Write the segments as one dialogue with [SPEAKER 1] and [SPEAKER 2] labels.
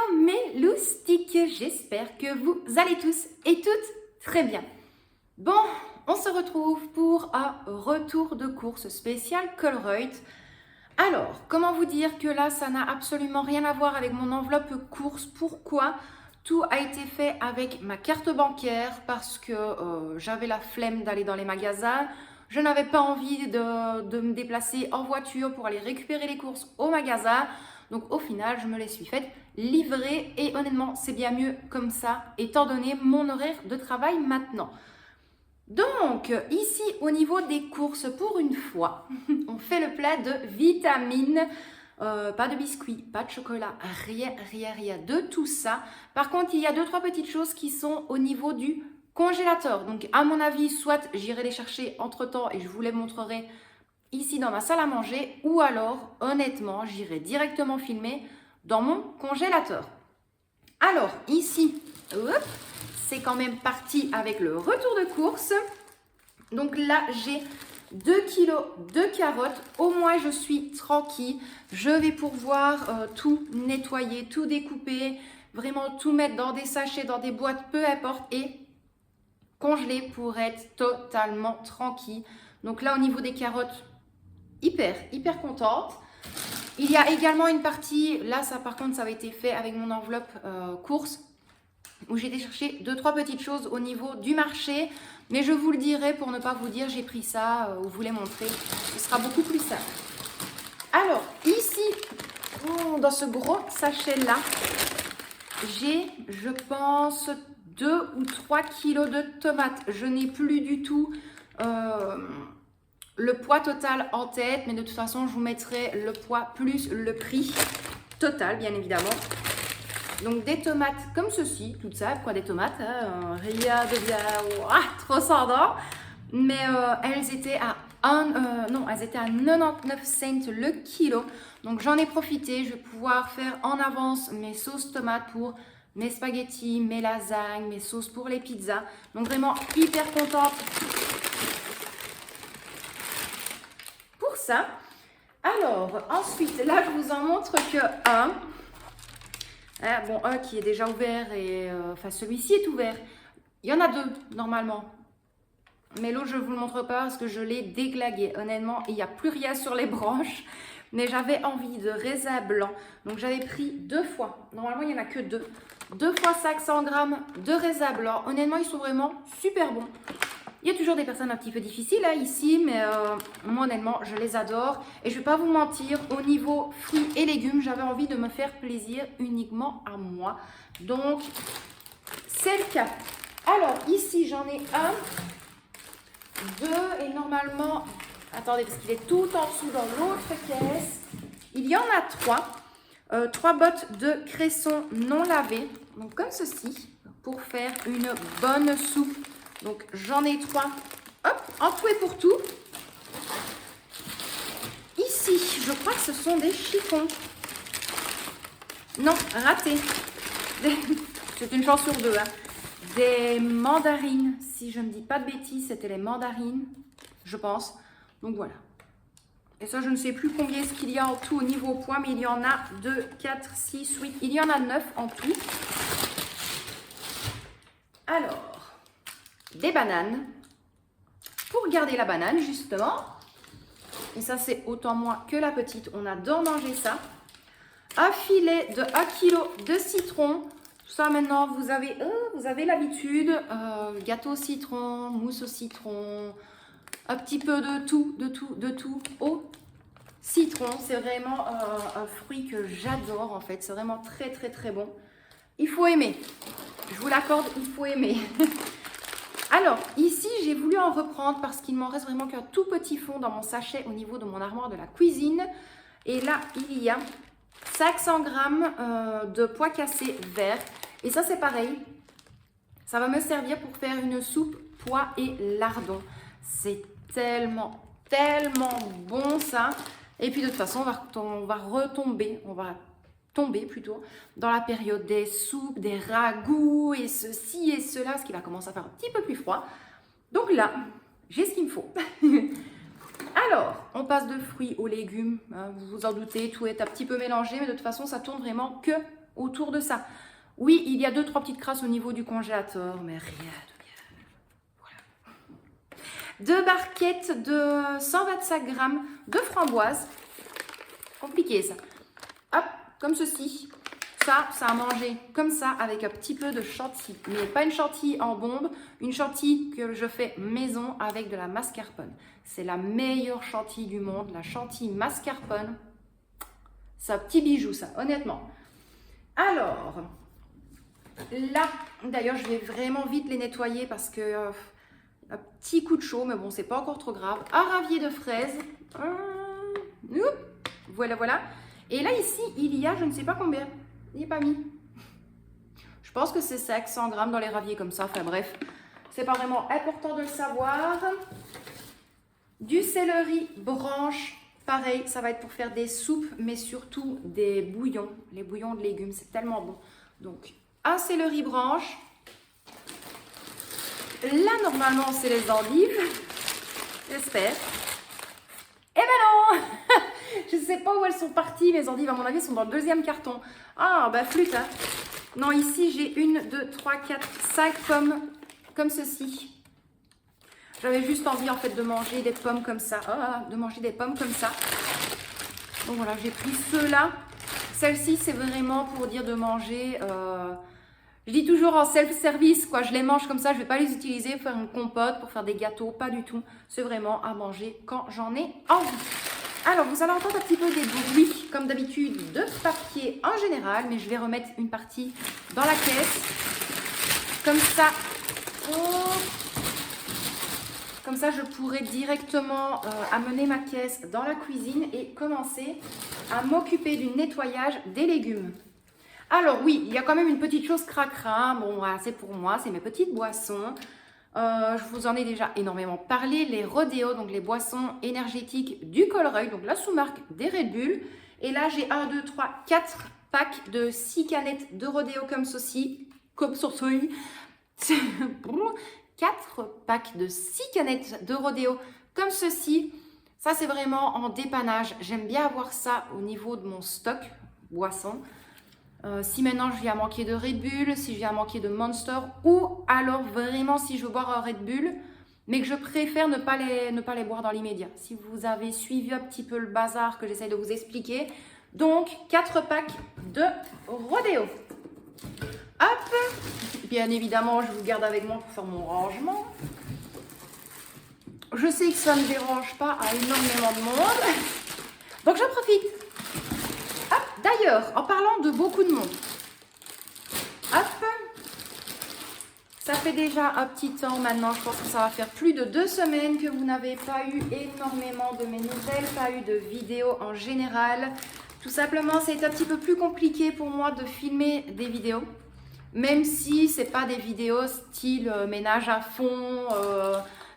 [SPEAKER 1] Hello mes loustiques, j'espère que vous allez tous et toutes très bien. Bon, on se retrouve pour un retour de course spécial Colruyt. Alors, comment vous dire que là, ça n'a absolument rien à voir avec mon enveloppe course. Pourquoi? Tout a été fait avec ma carte bancaire parce que j'avais la flemme d'aller dans les magasins. Je n'avais pas envie de me déplacer en voiture pour aller récupérer les courses au magasin. Donc au final, je me les suis faites livrer et honnêtement, c'est bien mieux comme ça, étant donné mon horaire de travail maintenant. Donc, ici, au niveau des courses, pour une fois, on fait le plat de vitamines. Pas de biscuits, pas de chocolat, rien de tout ça. Par contre, il y a 2-3 petites choses qui sont au niveau du congélateur. Donc, à mon avis, soit j'irai les chercher entre-temps et je vous les montrerai ici dans ma salle à manger, ou alors, honnêtement, j'irai directement filmer dans mon congélateur. Alors, ici, c'est quand même parti avec le retour de course. Donc là, j'ai 2 kilos de carottes. Au moins, je suis tranquille. Je vais pouvoir tout nettoyer, tout découper, vraiment tout mettre dans des sachets, dans des boîtes, peu importe, et congeler pour être totalement tranquille. Donc là, au niveau des carottes, hyper contente. Il y a également une partie, là, ça par contre, ça avait été fait avec mon enveloppe course, où j'ai été chercher 2-3 petites choses au niveau du marché. Mais je vous le dirai pour ne pas vous dire j'ai pris ça ou vous les montrer. Ce sera beaucoup plus simple. Alors, ici, dans ce gros sachet-là, j'ai, je pense, 2 ou 3 kilos de tomates. Je n'ai plus du tout le poids total en tête. Mais de toute façon, je vous mettrai le poids plus le prix total, bien évidemment. Donc des tomates comme ceci, toutes ça, quoi des tomates, hein, rien de bien trop sardin, mais elles étaient à 99 cents le kilo. Donc j'en ai profité, je vais pouvoir faire en avance mes sauces tomates pour mes spaghettis, mes lasagnes, mes sauces pour les pizzas. Donc vraiment hyper contente pour ça. Alors ensuite, là je vous en montre que un. Bon, un qui est déjà ouvert et enfin celui-ci est ouvert. Il y en a 2 normalement. Mais l'autre je ne vous le montre pas parce que je l'ai déglagué. Honnêtement, il n'y a plus rien sur les branches. Mais j'avais envie de raisin blanc. Donc j'avais pris 2 fois. Normalement, il n'y en a que 2. 2 fois 500 grammes de raisin blanc. Honnêtement, ils sont vraiment super bons. Il y a toujours des personnes un petit peu difficiles là, ici, mais moi honnêtement, je les adore. Et je ne vais pas vous mentir, au niveau fruits et légumes, j'avais envie de me faire plaisir uniquement à moi. Donc, c'est le cas. Alors, ici, j'en ai 1, 2 et normalement, attendez, parce qu'il est tout en dessous dans l'autre caisse. Il y en a 3. 3 bottes de cresson non lavées, donc comme ceci, pour faire une bonne soupe. Donc, j'en ai 3, hop, en tout et pour tout. Ici, je crois que ce sont des chiffons. Non, raté. C'est une chance sur 2. Hein. Des mandarines, si je ne dis pas de bêtises, c'était les mandarines, je pense. Donc, voilà. Et ça, je ne sais plus combien est-ce qu'il y a en tout au niveau poids, mais il y en a 2, 4, 6, 8. Il y en a 9 en tout. Alors, des bananes, pour garder la banane justement, et ça c'est autant moi que la petite, on adore manger ça. Un filet de 1 kg de citron, tout ça maintenant vous avez l'habitude, gâteau au citron, mousse au citron, un petit peu de tout au citron. C'est vraiment un fruit que j'adore en fait, c'est vraiment très bon. Il faut aimer, je vous l'accorde, il faut aimer. Alors, ici, j'ai voulu en reprendre parce qu'il m'en reste vraiment qu'un tout petit fond dans mon sachet au niveau de mon armoire de la cuisine. Et là, il y a 500 grammes de pois cassés verts. Et ça, c'est pareil. Ça va me servir pour faire une soupe pois et lardons. C'est tellement bon ça. Et puis, de toute façon, on va tomber plutôt dans la période des soupes, des ragoûts et ceci et cela, parce qu'il va commencer à faire un petit peu plus froid. Donc là, j'ai ce qu'il me faut. Alors, on passe de fruits aux légumes, hein, vous vous en doutez, tout est un petit peu mélangé, mais de toute façon, ça tourne vraiment que autour de ça. Oui, il y a 2-3 petites crasses au niveau du congélateur, mais rien de bien. Voilà. 2 barquettes de 125 grammes de framboises. Compliqué ça. Hop, comme ceci. Ça à manger comme ça avec un petit peu de chantilly. Mais pas une chantilly en bombe, une chantilly que je fais maison avec de la mascarpone. C'est la meilleure chantilly du monde, la chantilly mascarpone. C'est un petit bijou ça, honnêtement. Alors, là, d'ailleurs, je vais vraiment vite les nettoyer parce que un petit coup de chaud, mais bon, c'est pas encore trop grave. Un ravier de fraises. Voilà, voilà. Et là, ici, il y a, je ne sais pas combien. Il n'est pas mis. Je pense que c'est 500 grammes dans les raviers comme ça. Enfin bref, c'est pas vraiment important de le savoir. Du céleri branche. Pareil, ça va être pour faire des soupes, mais surtout des bouillons. Les bouillons de légumes, c'est tellement bon. Donc, un céleri branche. Là, normalement, c'est les endives. J'espère. Eh ben non. Je ne sais pas où elles sont parties. Les endives, à mon avis, sont dans le deuxième carton. Ah, bah flûte, hein. Non, ici, j'ai 1, 2, 3, 4, 5 pommes comme ceci. J'avais juste envie, en fait, de manger des pommes comme ça. De manger des pommes comme ça. Donc voilà, j'ai pris ceux-là. Celle-ci, c'est vraiment pour dire de manger... je dis toujours en self-service, quoi. Je les mange comme ça. Je ne vais pas les utiliser pour faire une compote, pour faire des gâteaux. Pas du tout. C'est vraiment à manger quand j'en ai envie. Alors, vous allez entendre un petit peu des bruits, comme d'habitude, de papier en général. Mais je vais remettre une partie dans la caisse. Comme ça. Comme ça, je pourrai directement amener ma caisse dans la cuisine et commencer à m'occuper du nettoyage des légumes. Alors oui, il y a quand même une petite chose cracra. Bon, voilà, c'est pour moi, c'est mes petites boissons. Je vous en ai déjà énormément parlé. Les Rodeo, donc les boissons énergétiques du Colruyt, donc la sous-marque des Red Bull. Et là, j'ai 1, 2, 3, 4 packs de 6 canettes de Rodeo comme ceci. Comme ceci. 4 packs de 6 canettes de Rodeo comme ceci. Ça, c'est vraiment en dépannage. J'aime bien avoir ça au niveau de mon stock boisson. Si maintenant je viens à manquer de Red Bull, si je viens à manquer de Monster, ou alors vraiment si je veux boire un Red Bull, mais que je préfère ne pas les boire dans l'immédiat. Si vous avez suivi un petit peu le bazar que j'essaie de vous expliquer. Donc, 4 packs de Rodeo. Hop! Bien évidemment, je vous garde avec moi pour faire mon rangement. Je sais que ça ne dérange pas à énormément de monde. Donc, j'en profite. D'ailleurs, en parlant de beaucoup de monde, hop, ça fait déjà un petit temps maintenant, je pense que ça va faire plus de 2 semaines que vous n'avez pas eu énormément de mes nouvelles, pas eu de vidéos en général. Tout simplement, c'est un petit peu plus compliqué pour moi de filmer des vidéos, même si ce n'est pas des vidéos style ménage à fond,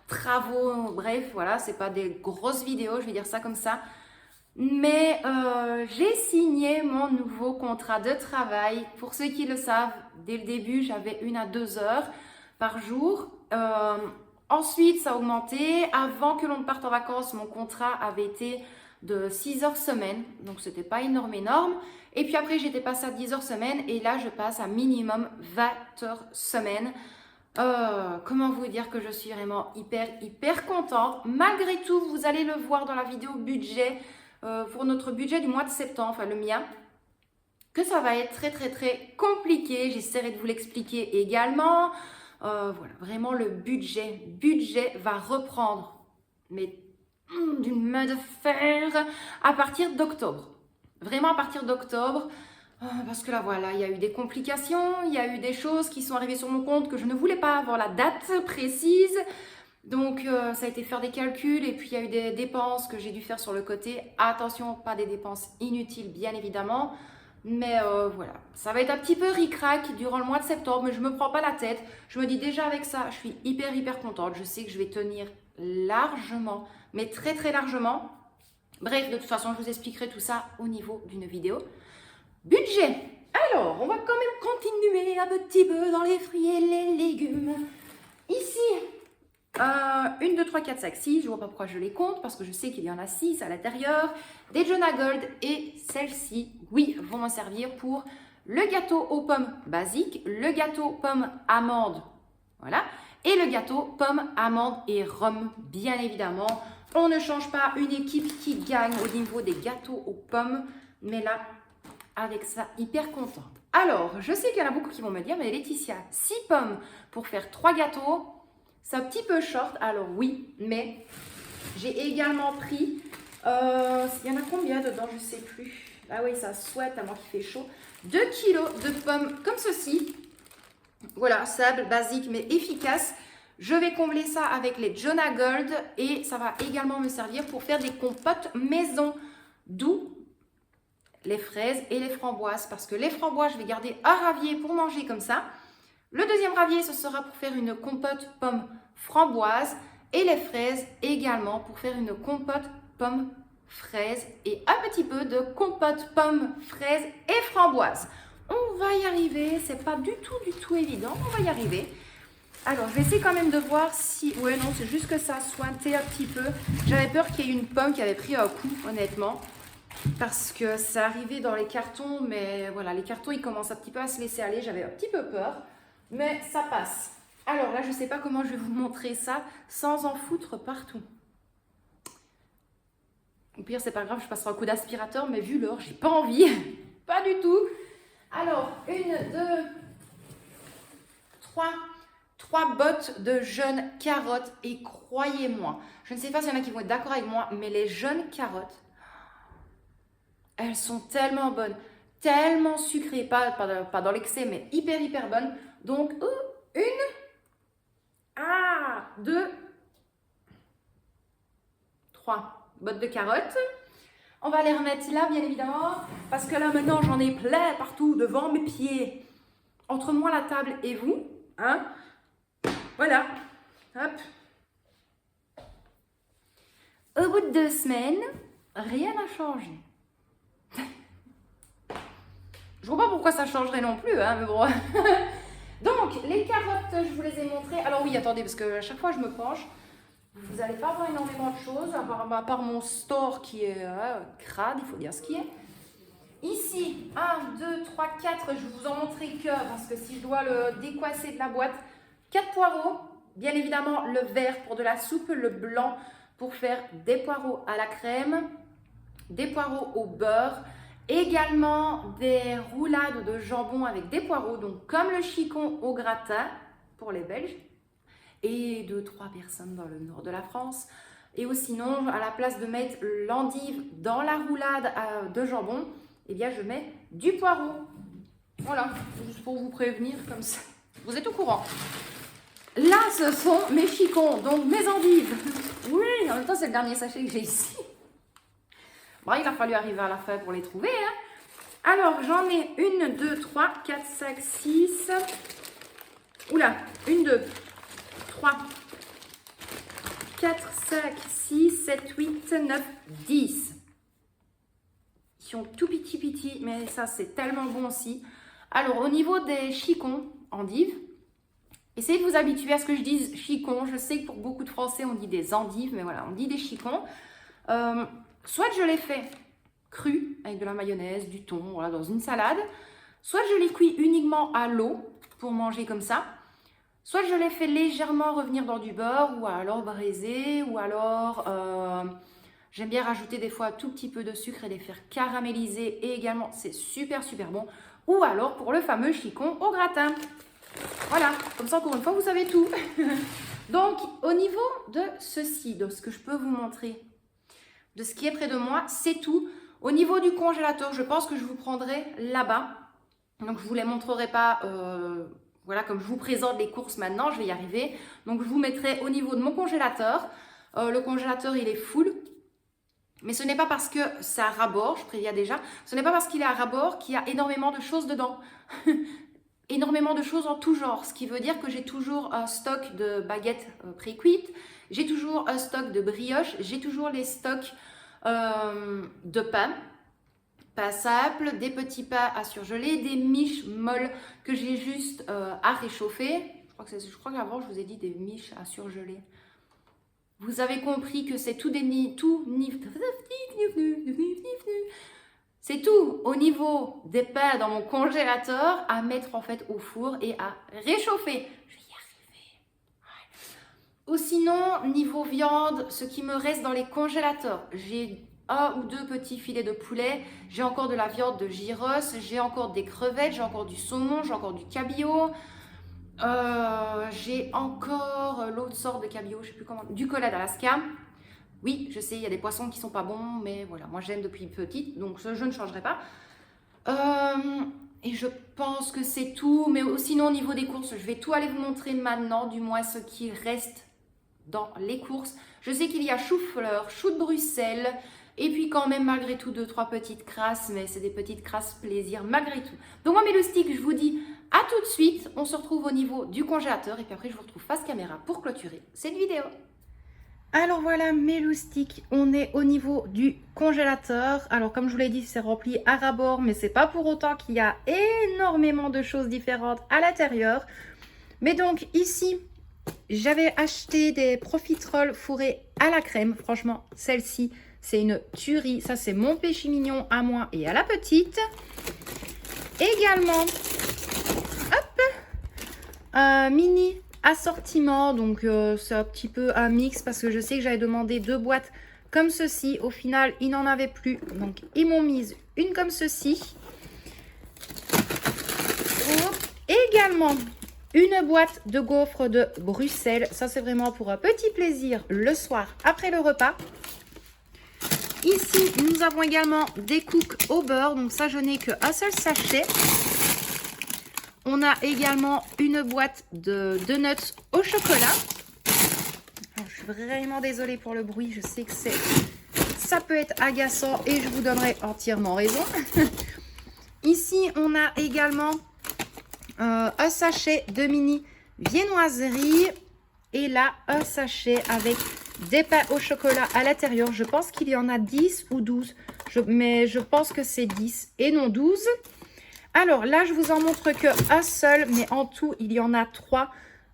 [SPEAKER 1] travaux, bref, voilà, ce n'est pas des grosses vidéos, je vais dire ça comme ça. Mais j'ai signé mon nouveau contrat de travail. Pour ceux qui le savent, dès le début, j'avais 1 à 2 heures par jour. Ensuite, ça a augmenté. Avant que l'on parte en vacances, mon contrat avait été de 6 heures semaine. Donc, ce n'était pas énorme. Et puis après, j'étais passée à 10 heures semaine. Et là, je passe à minimum 20 heures semaine. Comment vous dire que je suis vraiment hyper contente. Malgré tout, vous allez le voir dans la vidéo budget. Pour notre budget du mois de septembre, enfin le mien, que ça va être très compliqué. J'essaierai de vous l'expliquer également. Voilà, vraiment le budget va reprendre, mais d'une main de fer à partir d'octobre. Vraiment à partir d'octobre. Parce que là, voilà, il y a eu des complications, il y a eu des choses qui sont arrivées sur mon compte que je ne voulais pas avoir la date précise. Donc, ça a été faire des calculs et puis il y a eu des dépenses que j'ai dû faire sur le côté. Attention, pas des dépenses inutiles, bien évidemment. Mais voilà, ça va être un petit peu ric-rac durant le mois de septembre, mais je ne me prends pas la tête. Je me dis déjà avec ça, je suis hyper contente. Je sais que je vais tenir largement, mais très largement. Bref, de toute façon, je vous expliquerai tout ça au niveau d'une vidéo. Budget. Alors, on va quand même continuer un petit peu dans les fruits et les légumes. Ici... 1, 2, 3, 4, 5, 6, je ne vois pas pourquoi je les compte parce que je sais qu'il y en a 6 à l'intérieur. Des Jonah Gold et celles-ci, oui, vont me servir pour le gâteau aux pommes basique, le gâteau pommes amandes, voilà, et le gâteau pommes amandes et rhum, bien évidemment. On ne change pas, une équipe qui gagne au niveau des gâteaux aux pommes, mais là, avec ça, hyper content. Alors, je sais qu'il y en a beaucoup qui vont me dire, mais Laetitia, 6 pommes pour faire 3 gâteaux, c'est un petit peu short. Alors oui, mais j'ai également pris, il y en a combien dedans, je ne sais plus. Ah oui, ça souhaite tellement qu'il fait chaud. 2 kilos de pommes comme ceci. Voilà, simple, basique, mais efficace. Je vais combler ça avec les Jonah Gold et ça va également me servir pour faire des compotes maison, d'où les fraises et les framboises. Parce que les framboises, je vais garder un ravier pour manger comme ça. Le deuxième ravier, ce sera pour faire une compote pomme framboise et les fraises également pour faire une compote pomme fraise et un petit peu de compote pomme fraise et framboise. On va y arriver, c'est pas du tout évident, on va y arriver. Alors, je vais essayer quand même de voir si... Ouais, non, c'est juste que ça a sointé un petit peu. J'avais peur qu'il y ait une pomme qui avait pris un coup, honnêtement. Parce que ça arrivait dans les cartons, mais voilà, les cartons, ils commencent un petit peu à se laisser aller. J'avais un petit peu peur, mais ça passe. Alors là, je ne sais pas comment je vais vous montrer ça sans en foutre partout. Au pire, c'est pas grave, je passerai un coup d'aspirateur, mais vu l'heure, j'ai pas envie. Pas du tout. Alors, 1, 2, 3 bottes de jeunes carottes. Et croyez-moi, je ne sais pas s'il y en a qui vont être d'accord avec moi, mais les jeunes carottes, elles sont tellement bonnes, tellement sucrées, pas dans l'excès, mais hyper bonnes. Donc, 2, 3 bottes de carottes. On va les remettre là, bien évidemment, parce que là, maintenant, j'en ai plein partout devant mes pieds. Entre moi, la table et vous, hein. Voilà. Hop. Au bout de 2 semaines, rien n'a changé. Je vois pas pourquoi ça changerait non plus, hein, mais bon. Donc, les carottes, je vous les ai montrées. Alors oui, attendez, parce que à chaque fois je me penche, vous n'allez pas avoir énormément de choses, à part mon store qui est crade, il faut dire ce qui est. Ici, 1, 2, 3, 4, je vais vous en montrer que, parce que si je dois le décoincer de la boîte, 4 poireaux, bien évidemment le vert pour de la soupe, le blanc pour faire des poireaux à la crème, des poireaux au beurre, également des roulades de jambon avec des poireaux, donc comme le chicon au gratin pour les Belges, et 2-3 personnes dans le nord de la France. Et ou sinon, à la place de mettre l'endive dans la roulade de jambon, eh bien je mets du poireau. Voilà, juste pour vous prévenir comme ça. Vous êtes au courant. Là, ce sont mes chicons, donc mes endives. Oui, en même temps, c'est le dernier sachet que j'ai ici. Bon, il a fallu arriver à la fin pour les trouver. Hein. Alors, j'en ai 1, 2, 3, 4, 5, 6. Oula, 1, 2, 3, 4, 5, 6, 7, 8, 9, 10. Ils sont tout petits, mais ça, c'est tellement bon aussi. Alors, au niveau des chicons, endives, essayez de vous habituer à ce que je dise chicons. Je sais que pour beaucoup de Français, on dit des endives, mais voilà, on dit des chicons. Soit je les fais crus, avec de la mayonnaise, du thon, voilà, dans une salade. Soit je les cuis uniquement à l'eau, pour manger comme ça. Soit je les fais légèrement revenir dans du beurre, ou alors braisé, ou alors j'aime bien rajouter des fois un tout petit peu de sucre et les faire caraméliser. Et également, c'est super bon. Ou alors pour le fameux chicon au gratin. Voilà, comme ça encore une fois, vous savez tout. Donc, au niveau de ceci, de ce que je peux vous montrer, de ce qui est près de moi, c'est tout. Au niveau du congélateur, je pense que je vous prendrai là-bas. Donc, je ne vous les montrerai pas, voilà, comme je vous présente les courses maintenant, je vais y arriver. Donc, je vous mettrai au niveau de mon congélateur. Le congélateur, il est full. Mais ce n'est pas parce que c'est à ras-bord, je préviens déjà, ce n'est pas parce qu'il est à ras-bord qu'il y a énormément de choses dedans. Énormément de choses en tout genre, ce qui veut dire que j'ai toujours un stock de baguettes pré-cuites, j'ai toujours un stock de brioches, j'ai toujours les stocks de pain simple, des petits pains à surgeler, des miches molles que j'ai juste à réchauffer. Je crois qu'avant je vous ai dit des miches à surgeler. Vous avez compris que c'est tout C'est tout au niveau des pains dans mon congélateur à mettre en fait au four et à réchauffer. Je vais y arriver. Ouais. Ou sinon, niveau viande, ce qui me reste dans les congélateurs, j'ai un ou deux petits filets de poulet, j'ai encore de la viande de gyros, j'ai encore des crevettes, j'ai encore du saumon, j'ai encore du cabillaud, j'ai encore l'autre sorte de cabillaud, je sais plus comment, du collard d'Alaska. Oui, je sais, il y a des poissons qui sont pas bons, mais voilà, moi j'aime depuis petite, donc je ne changerai pas. Et je pense que c'est tout, mais sinon au niveau des courses, je vais tout aller vous montrer maintenant, du moins ce qui reste dans les courses. Je sais qu'il y a chou-fleur, chou de Bruxelles, et puis quand même malgré tout 2-3 petites crasses, mais c'est des petites crasses plaisir malgré tout. Donc moi mes loustiques, je vous dis à tout de suite, on se retrouve au niveau du congélateur, et puis après je vous retrouve face caméra pour clôturer cette vidéo. Alors voilà mes loustiques, on est au niveau du congélateur. Alors comme je vous l'ai dit, c'est rempli à ras-bord, mais c'est pas pour autant qu'il y a énormément de choses différentes à l'intérieur. Mais donc ici, j'avais acheté des profiteroles fourrés à la crème. Franchement, celle-ci, c'est une tuerie. Ça, c'est mon péché mignon à moi et à la petite. Également, hop, un mini assortiment, donc c'est un petit peu un mix parce que je sais que j'avais demandé 2 boîtes comme ceci. Au final, ils n'en avaient plus, donc ils m'ont mise une comme ceci. Également, une boîte de gaufres de Bruxelles. Ça, c'est vraiment pour un petit plaisir le soir après le repas. Ici, nous avons également des cookies au beurre. Donc ça, je n'ai qu'un seul sachet. On a également une boîte de donuts au chocolat. Alors, je suis vraiment désolée pour le bruit. Je sais que ça peut être agaçant et je vous donnerai entièrement raison. Ici, on a également un sachet de mini viennoiserie. Et là, un sachet avec des pains au chocolat à l'intérieur. Je pense qu'il y en a 10 ou 12. Mais je pense que c'est 10 et non 12. Alors là, je vous en montre qu'un seul, mais en tout, il y en a 3.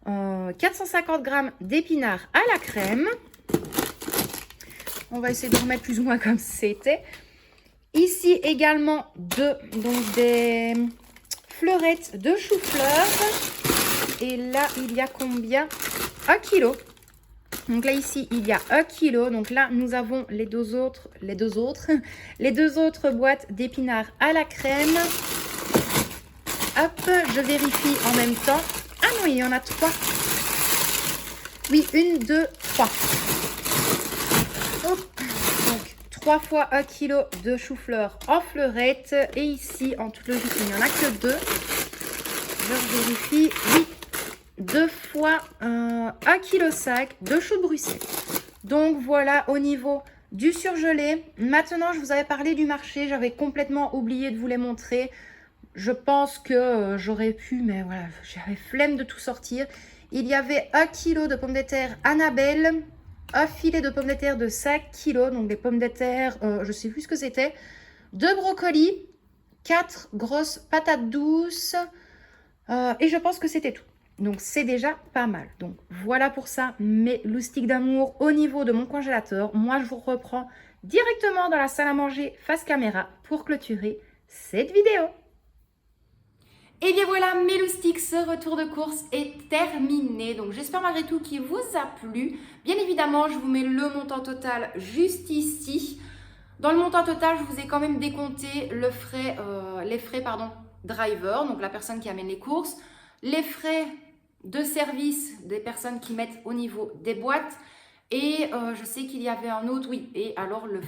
[SPEAKER 1] 450 g d'épinards à la crème. On va essayer de remettre plus ou moins comme c'était. Ici également des fleurettes de chou-fleur. Et là, il y a combien? 1 kg. Donc là, ici, il y a 1 kg. Donc là, nous avons les deux autres boîtes d'épinards à la crème. Hop, je vérifie en même temps. Ah non, il y en a 3. Oui, 1, 2, 3. Hop. Donc, 3 fois 1 kg de chou-fleur en fleurette. Et ici, en toute logique, il n'y en a que 2. Je vérifie. Oui, 2 fois 1,5 kg de chou de Bruxelles. Donc, voilà au niveau du surgelé. Maintenant, je vous avais parlé du marché. J'avais complètement oublié de vous les montrer. Je pense que j'aurais pu, mais voilà, j'avais flemme de tout sortir. Il y avait 1 kg de pommes de terre Annabelle, un filet de pommes de terre de 5 kg, donc des pommes de terre, je ne sais plus ce que c'était, 2 brocolis, 4 grosses patates douces, et je pense que c'était tout. Donc c'est déjà pas mal. Donc voilà pour ça mes loustiques d'amour au niveau de mon congélateur. Moi, je vous reprends directement dans la salle à manger face caméra pour clôturer cette vidéo. Et bien voilà, mes loustiques, ce retour de course est terminé. Donc j'espère malgré tout qu'il vous a plu. Bien évidemment, je vous mets le montant total juste ici. Dans le montant total, je vous ai quand même décompté les frais driver, donc la personne qui amène les courses, les frais de service des personnes qui mettent au niveau des boîtes. Et je sais qu'il y avait un autre, oui, et alors les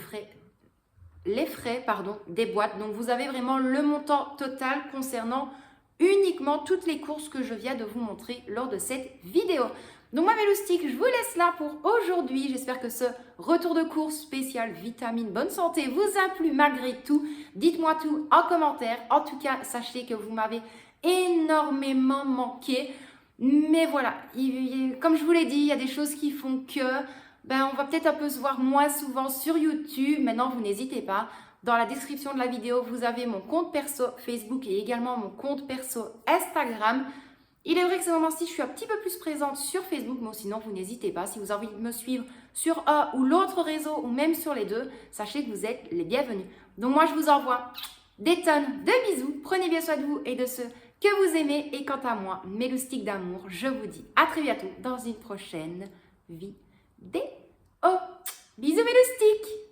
[SPEAKER 1] frais des boîtes. Donc vous avez vraiment le montant total concernant uniquement toutes les courses que je viens de vous montrer lors de cette vidéo. Donc moi mes loustiques, je vous laisse là pour aujourd'hui. J'espère que ce retour de course spécial vitamine bonne santé vous a plu malgré tout. Dites-moi tout en commentaire. En tout cas, sachez que vous m'avez énormément manqué. Mais voilà, comme je vous l'ai dit, il y a des choses qui font que on va peut-être un peu se voir moins souvent sur YouTube. Maintenant, vous n'hésitez pas. Dans la description de la vidéo, vous avez mon compte perso Facebook et également mon compte perso Instagram. Il est vrai que ces moments-ci, je suis un petit peu plus présente sur Facebook, mais sinon, vous n'hésitez pas. Si vous avez envie de me suivre sur un ou l'autre réseau ou même sur les deux, sachez que vous êtes les bienvenus. Donc moi, je vous envoie des tonnes de bisous. Prenez bien soin de vous et de ceux que vous aimez. Et quant à moi, mes loustiques d'amour, je vous dis à très bientôt dans une prochaine vidéo. Bisous mes loustiques!